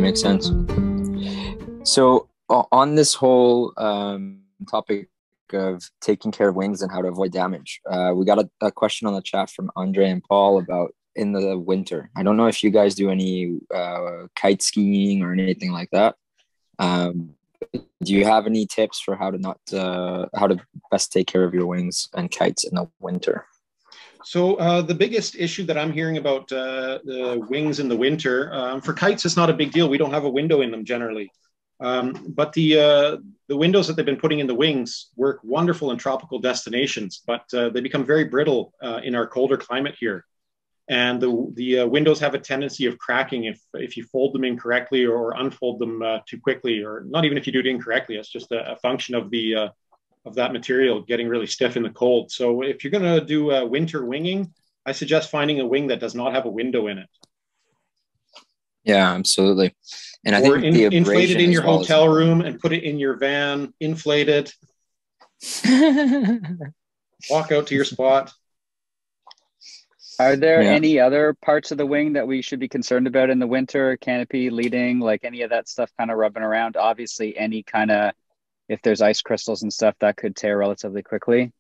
makes sense. So on this whole topic of taking care of wings and how to avoid damage, we got a question on the chat from Andre and Paul about in the winter. I don't know if you guys do any kite skiing or anything like that. Do you have any tips for how to best take care of your wings and kites in the winter? So the biggest issue that I'm hearing about the wings in the winter, for kites, it's not a big deal. We don't have a window in them generally. But the windows that they've been putting in the wings work wonderful in tropical destinations, but they become very brittle in our colder climate here. And the windows have a tendency of cracking if you fold them incorrectly or unfold them too quickly, or not even if you do it incorrectly. It's just a function of that material getting really stiff in the cold. So if you're going to do winter winging, I suggest finding a wing that does not have a window in it. Yeah, absolutely. And I or think the inflate it in your hotel room and put it in your van, inflate it, walk out to your spot. Are there any other parts of the wing that we should be concerned about in the winter? Canopy, leading, like any of that stuff kind of rubbing around? Obviously, any kind of, if there's ice crystals and stuff, that could tear relatively quickly.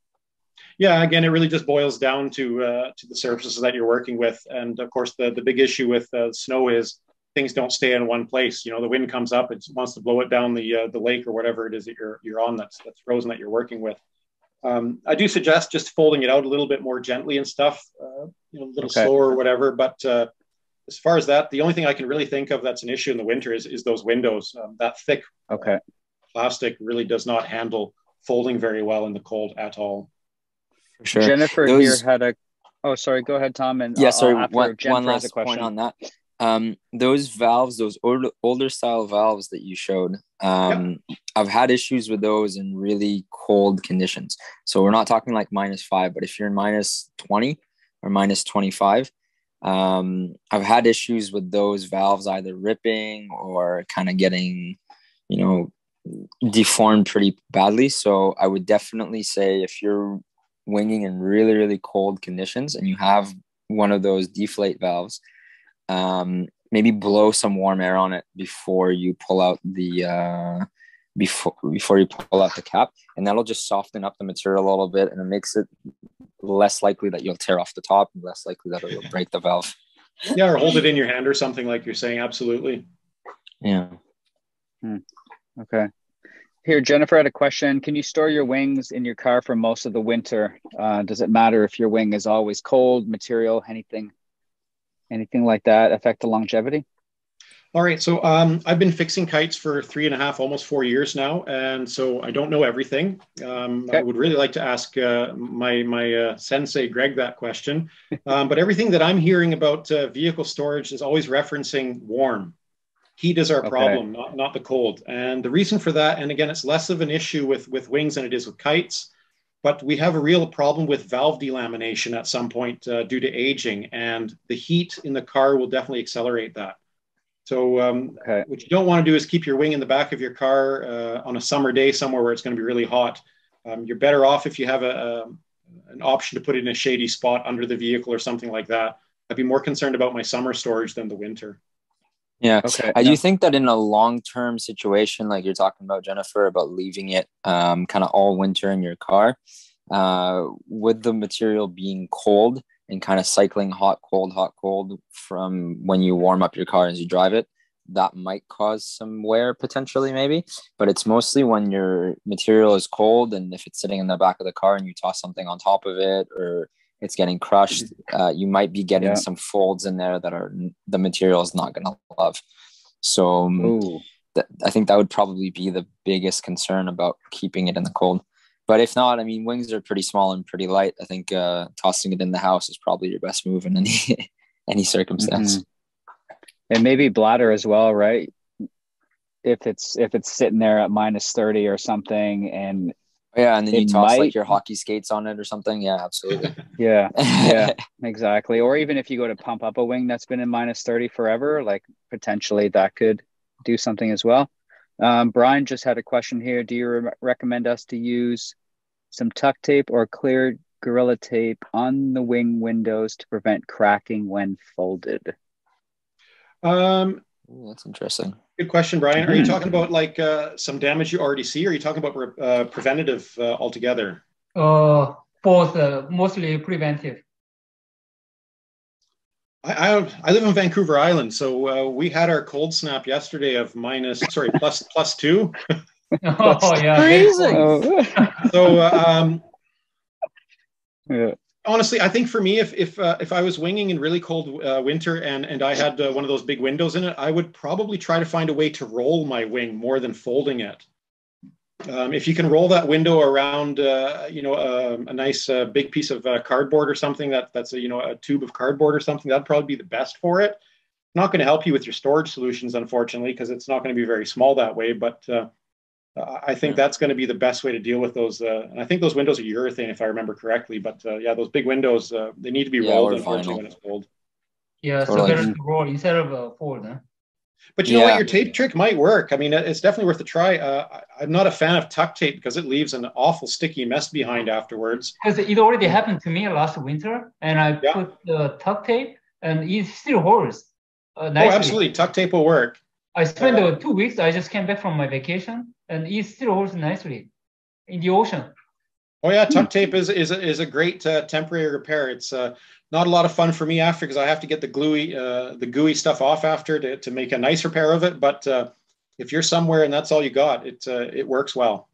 Yeah, again, it really just boils down to the surfaces that you're working with. And of course, the big issue with snow is things don't stay in one place. You know, the wind comes up, it wants to blow it down the lake or whatever it is that you're on that's frozen that you're working with. I do suggest just folding it out a little bit more gently and stuff, a little slower or whatever. But as far as that, the only thing I can really think of that's an issue in the winter is those windows. That thick plastic really does not handle folding very well in the cold at all. For sure. Jennifer here had a... Oh, sorry. Go ahead, Tom. And yeah, sorry. One last point on that. Those valves, those older style valves that you showed, I've had issues with those in really cold conditions. So we're not talking like -5, but if you're in -20 or -25, I've had issues with those valves either ripping or kind of getting, deformed pretty badly. So I would definitely say if you're winging in really, really cold conditions and you have one of those deflate valves, maybe blow some warm air on it before you pull out the before you pull out the cap, and that'll just soften up the material a little bit, and it makes it less likely that you'll tear off the top and less likely that it'll break the valve. Yeah, or hold it in your hand or something like you're saying. Absolutely. Yeah. Okay. Here, Jennifer had a question. Can you store your wings in your car for most of the winter? Does it matter if your wing is always cold, material, anything like that affect the longevity? All right. So I've been fixing kites for 3.5, almost 4 years now. And so I don't know everything. I would really like to ask my sensei, Greg, that question. But everything that I'm hearing about vehicle storage is always referencing warm. Heat is our problem, not the cold. And the reason for that, and again, it's less of an issue with wings than it is with kites, but we have a real problem with valve delamination at some point due to aging, and the heat in the car will definitely accelerate that. So what you don't want to do is keep your wing in the back of your car on a summer day somewhere where it's going to be really hot. You're better off if you have an option to put it in a shady spot under the vehicle or something like that. I'd be more concerned about my summer storage than the winter. Yeah, I do think that in a long-term situation, like you're talking about, Jennifer, about leaving it kind of all winter in your car, with the material being cold and kind of cycling hot, cold from when you warm up your car as you drive it, that might cause some wear potentially maybe, but it's mostly when your material is cold and if it's sitting in the back of the car and you toss something on top of it or it's getting crushed, you might be getting some folds in there that the material is not going to love. So I think that would probably be the biggest concern about keeping it in the cold. But if not, I mean, wings are pretty small and pretty light. I think tossing it in the house is probably your best move in any circumstance. And maybe bladder as well, right? If it's sitting there at -30 or something, and and then you toss like your hockey skates on it or something. Yeah, absolutely. yeah, exactly. Or even if you go to pump up a wing that's been in -30 forever, like potentially that could do something as well. Brian just had a question here. Do you recommend us to use some tuck tape or clear Gorilla tape on the wing windows to prevent cracking when folded? Ooh, that's interesting. Good question, Brian. Are you talking about like some damage you already see, or are you talking about preventative altogether? Both, mostly preventive. I live on Vancouver Island, so we had our cold snap yesterday of plus 2. Oh yeah, Freezing. So Yeah. honestly, I think for me, if I was winging in really cold winter and I had one of those big windows in it, I would probably try to find a way to roll my wing more than folding it. If you can roll that window around, a nice big piece of cardboard or something that's a tube of cardboard or something, that'd probably be the best for it. Not going to help you with your storage solutions, unfortunately, because it's not going to be very small that way. But I think that's going to be the best way to deal with those. And I think those windows are urethane, if I remember correctly. But yeah, those big windows, they need to be rolled, unfortunately, when it's cold. Yeah, totally. So better to roll instead of fold, huh? But you know what, your tape trick might work. I mean, it's definitely worth a try. I'm not a fan of tuck tape because it leaves an awful sticky mess behind afterwards. Because it already happened to me last winter, and I put the tuck tape, and it still holds nicely. Oh, absolutely. Tuck tape will work. I spent 2 weeks. I just came back from my vacation, and it still holds nicely in the ocean. Oh yeah, tuck tape is a great temporary repair. It's not a lot of fun for me after because I have to get the gooey stuff off after to make a nice repair of it. But if you're somewhere and that's all you got, it works well.